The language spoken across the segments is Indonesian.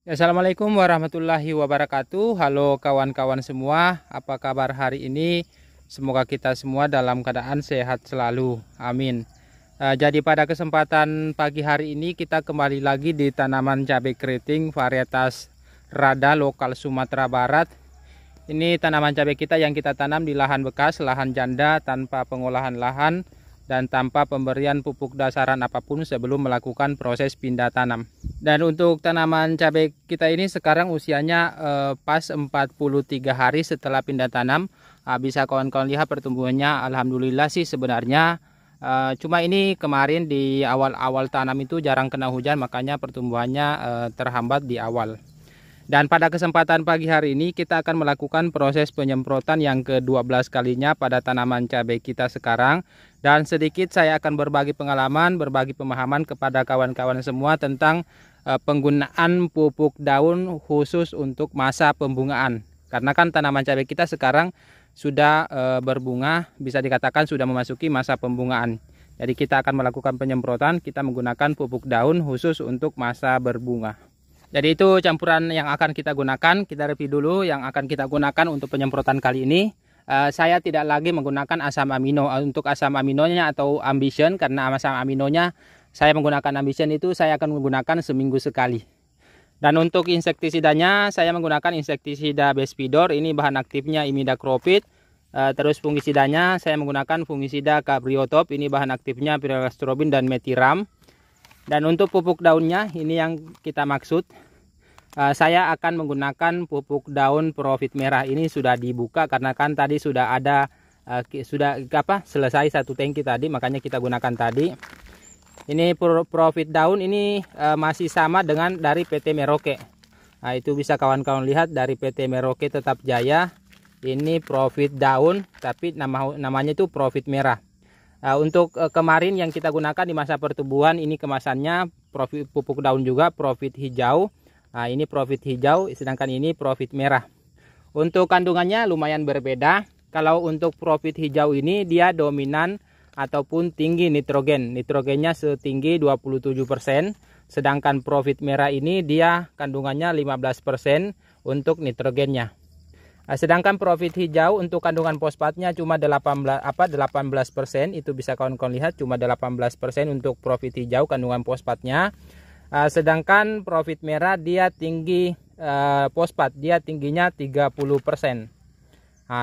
Assalamualaikum warahmatullahi wabarakatuh. Halo kawan-kawan semua, apa kabar hari ini? Semoga kita semua dalam keadaan sehat selalu, amin. Jadi pada kesempatan pagi hari ini kita kembali lagi di tanaman cabai keriting varietas Rada lokal Sumatera Barat. Ini tanaman cabai kita yang kita tanam di lahan bekas, lahan janda, tanpa pengolahan lahan dan tanpa pemberian pupuk dasaran apapun sebelum melakukan proses pindah tanam. Dan untuk tanaman cabai kita ini sekarang usianya pas 43 hari setelah pindah tanam. Bisa kawan-kawan lihat pertumbuhannya, alhamdulillah sih sebenarnya. Cuma ini kemarin di awal-awal tanam itu jarang kena hujan, makanya pertumbuhannya terhambat di awal. Dan pada kesempatan pagi hari ini kita akan melakukan proses penyemprotan yang ke-12 kalinya pada tanaman cabai kita sekarang. Dan sedikit saya akan berbagi pengalaman, berbagi pemahaman kepada kawan-kawan semua tentang penggunaan pupuk daun khusus untuk masa pembungaan. Karena kan tanaman cabai kita sekarang sudah berbunga, bisa dikatakan sudah memasuki masa pembungaan. Jadi kita akan melakukan penyemprotan, kita menggunakan pupuk daun khusus untuk masa berbunga. Jadi itu campuran yang akan kita gunakan. Kita review dulu yang akan kita gunakan untuk penyemprotan kali ini. Saya tidak lagi menggunakan asam amino. Untuk asam aminonya atau Ambition, karena asam aminonya saya menggunakan Ambition itu saya akan menggunakan seminggu sekali. Dan untuk insektisidanya saya menggunakan insektisida Bespidor. Ini bahan aktifnya imidacloprid. Terus fungisidanya saya menggunakan fungisida Cabriotop. Ini bahan aktifnya Pyrastrobin dan Metiram. Dan untuk pupuk daunnya ini yang kita maksud. Saya akan menggunakan pupuk daun Profit Merah. Ini sudah dibuka karena kan tadi sudah ada selesai satu tangki tadi, makanya kita gunakan tadi. Ini Profit daun ini masih sama dengan dari PT Merauke. Nah, itu bisa kawan-kawan lihat dari PT Merauke Tetap Jaya. Ini Profit daun tapi namanya itu Profit Merah. Untuk kemarin yang kita gunakan di masa pertumbuhan ini kemasannya pupuk daun juga Profit hijau. Nah, ini Profit hijau, sedangkan ini Profit merah. Untuk kandungannya lumayan berbeda. Kalau untuk Profit hijau ini dia dominan ataupun tinggi nitrogen. Nitrogennya setinggi 27%. Sedangkan Profit merah ini dia kandungannya 15% untuk nitrogennya. Sedangkan Profit hijau untuk kandungan fosfatnya cuma 18%, itu bisa kawan-kawan lihat cuma 18% untuk Profit hijau kandungan fosfatnya. Sedangkan Profit merah dia tinggi fosfat, dia tingginya 30%.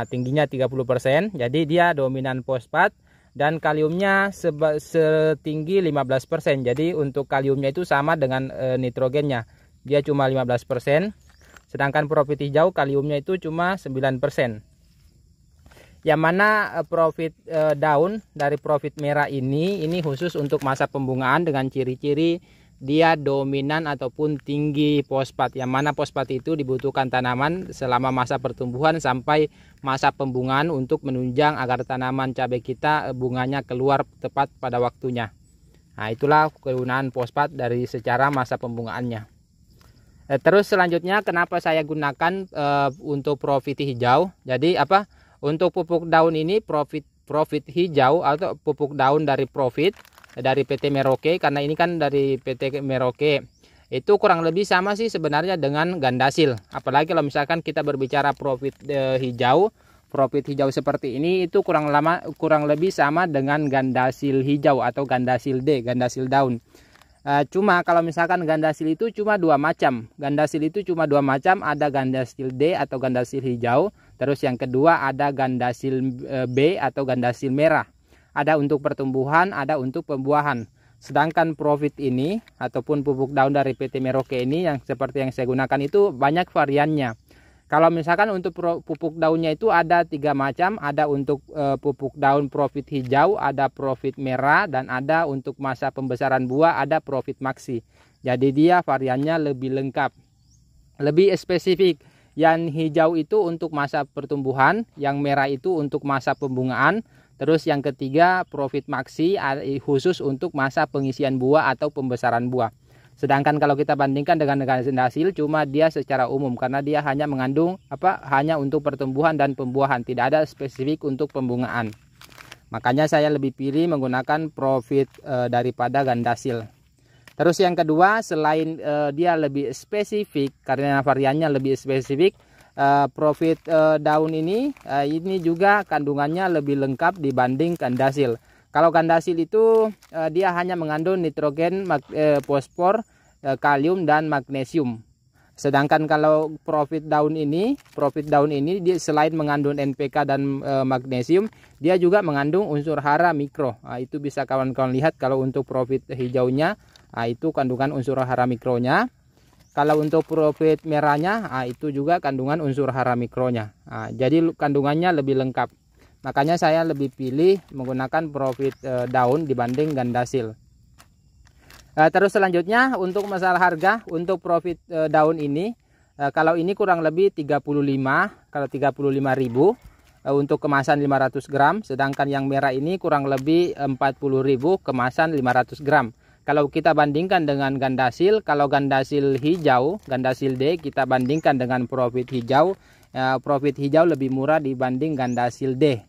Tingginya 30%, jadi dia dominan fosfat dan kaliumnya setinggi 15%. Jadi untuk kaliumnya itu sama dengan nitrogennya. Dia cuma 15%. Sedangkan Profit hijau kaliumnya itu cuma 9%. Yang mana Profit daun dari Profit merah ini khusus untuk masa pembungaan dengan ciri-ciri dia dominan ataupun tinggi fosfat. Yang mana fosfat itu dibutuhkan tanaman selama masa pertumbuhan sampai masa pembungaan untuk menunjang agar tanaman cabai kita bunganya keluar tepat pada waktunya. Nah, itulah kegunaan fosfat dari secara masa pembungaannya. Terus selanjutnya kenapa saya gunakan untuk Profit hijau. Jadi untuk pupuk daun ini Profit hijau atau pupuk daun dari Profit dari PT Merauke, karena ini kan dari PT Merauke. Itu kurang lebih sama sih sebenarnya dengan Gandasil. Apalagi kalau misalkan kita berbicara Profit hijau. Profit hijau seperti ini itu kurang lebih sama dengan Gandasil hijau atau Gandasil D, Gandasil daun. Cuma kalau misalkan Gandasil itu cuma dua macam. Gandasil itu cuma dua macam, ada Gandasil D atau Gandasil hijau. Terus yang kedua ada Gandasil B atau Gandasil merah. Ada untuk pertumbuhan, ada untuk pembuahan. Sedangkan Profit ini ataupun pupuk daun dari PT Merauke ini yang seperti yang saya gunakan itu banyak variannya. Kalau misalkan untuk pupuk daunnya itu ada 3 macam, ada untuk pupuk daun Profit hijau, ada Profit merah, dan ada untuk masa pembesaran buah ada Profit Maxi. Jadi dia variannya lebih lengkap, lebih spesifik. Yang hijau itu untuk masa pertumbuhan, yang merah itu untuk masa pembungaan. Terus yang ketiga Profit Maxi khusus untuk masa pengisian buah atau pembesaran buah. Sedangkan kalau kita bandingkan dengan Gandasil cuma dia secara umum karena dia hanya mengandung hanya untuk pertumbuhan dan pembuahan, tidak ada spesifik untuk pembungaan. Makanya saya lebih pilih menggunakan Profit daripada Gandasil. Terus yang kedua, selain dia lebih spesifik karena variannya lebih spesifik, Profit daun ini juga kandungannya lebih lengkap dibanding Gandasil. Kalau Gandasil itu dia hanya mengandung nitrogen, fosfor, kalium dan magnesium. Sedangkan kalau Profit daun ini dia selain mengandung NPK dan magnesium, dia juga mengandung unsur hara mikro. Nah, itu bisa kawan-kawan lihat kalau untuk Profit hijaunya, itu kandungan unsur hara mikronya. Kalau untuk Profit merahnya, itu juga kandungan unsur hara mikronya. Jadi kandungannya lebih lengkap. Makanya saya lebih pilih menggunakan Profit daun dibanding Gandasil. Terus selanjutnya untuk masalah harga, untuk Profit daun ini, kalau ini kurang lebih 35.000 untuk kemasan 500 gram. Sedangkan yang merah ini kurang lebih 40.000 kemasan 500 gram. Kalau kita bandingkan dengan Gandasil, kalau Gandasil hijau, Gandasil D, kita bandingkan dengan Profit hijau, Profit hijau lebih murah dibanding Gandasil D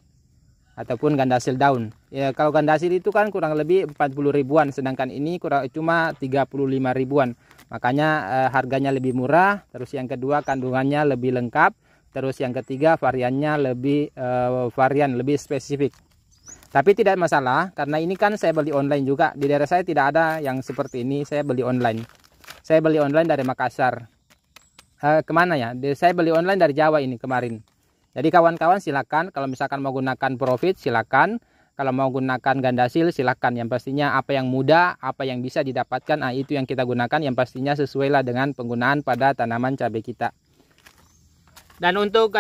ataupun Gandasil daun. Ya, kalau Gandasil itu kan kurang lebih 40 ribuan, sedangkan ini cuma 35 ribuan. Makanya harganya lebih murah. Terus yang kedua, kandungannya lebih lengkap. Terus yang ketiga, variannya lebih spesifik. Tapi tidak masalah, karena ini kan saya beli online juga. Di daerah saya tidak ada yang seperti ini, saya beli online. Saya beli online dari Makassar. Kemana ya? Saya beli online dari Jawa ini kemarin. Jadi kawan-kawan silakan, kalau misalkan mau gunakan Profit silakan. Kalau mau gunakan Gandasil silakan. Yang pastinya apa yang mudah, apa yang bisa didapatkan, itu yang kita gunakan. Yang pastinya sesuai lah dengan penggunaan pada tanaman cabai kita. Dan untuk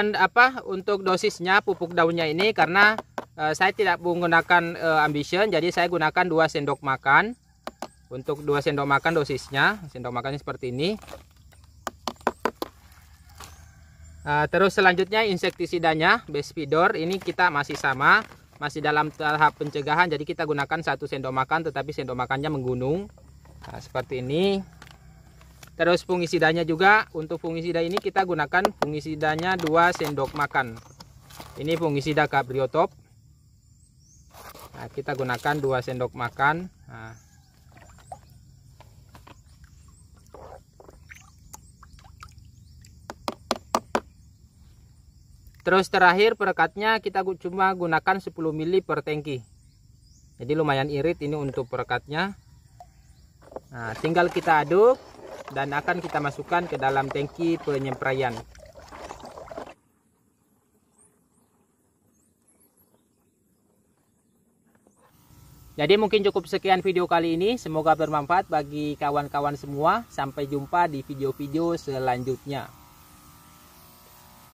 dosisnya pupuk daunnya ini, karena saya tidak menggunakan Ambition, jadi saya gunakan 2 sendok makan. Untuk 2 sendok makan dosisnya, sendok makannya seperti ini. Terus selanjutnya insektisidanya, Bespidor, ini kita masih sama, masih dalam tahap pencegahan, jadi kita gunakan 1 sendok makan, tetapi sendok makannya menggunung. Seperti ini. Terus fungisidanya juga, untuk fungisida ini kita gunakan fungisidanya 2 sendok makan. Ini fungisida Cabriotop. Kita gunakan 2 sendok makan. Terus terakhir perekatnya kita cuma gunakan 10 ml per tangki. Jadi lumayan irit ini untuk perekatnya. Tinggal kita aduk dan akan kita masukkan ke dalam tangki penyepraian. Jadi mungkin cukup sekian video kali ini. Semoga bermanfaat bagi kawan-kawan semua. Sampai jumpa di video-video selanjutnya.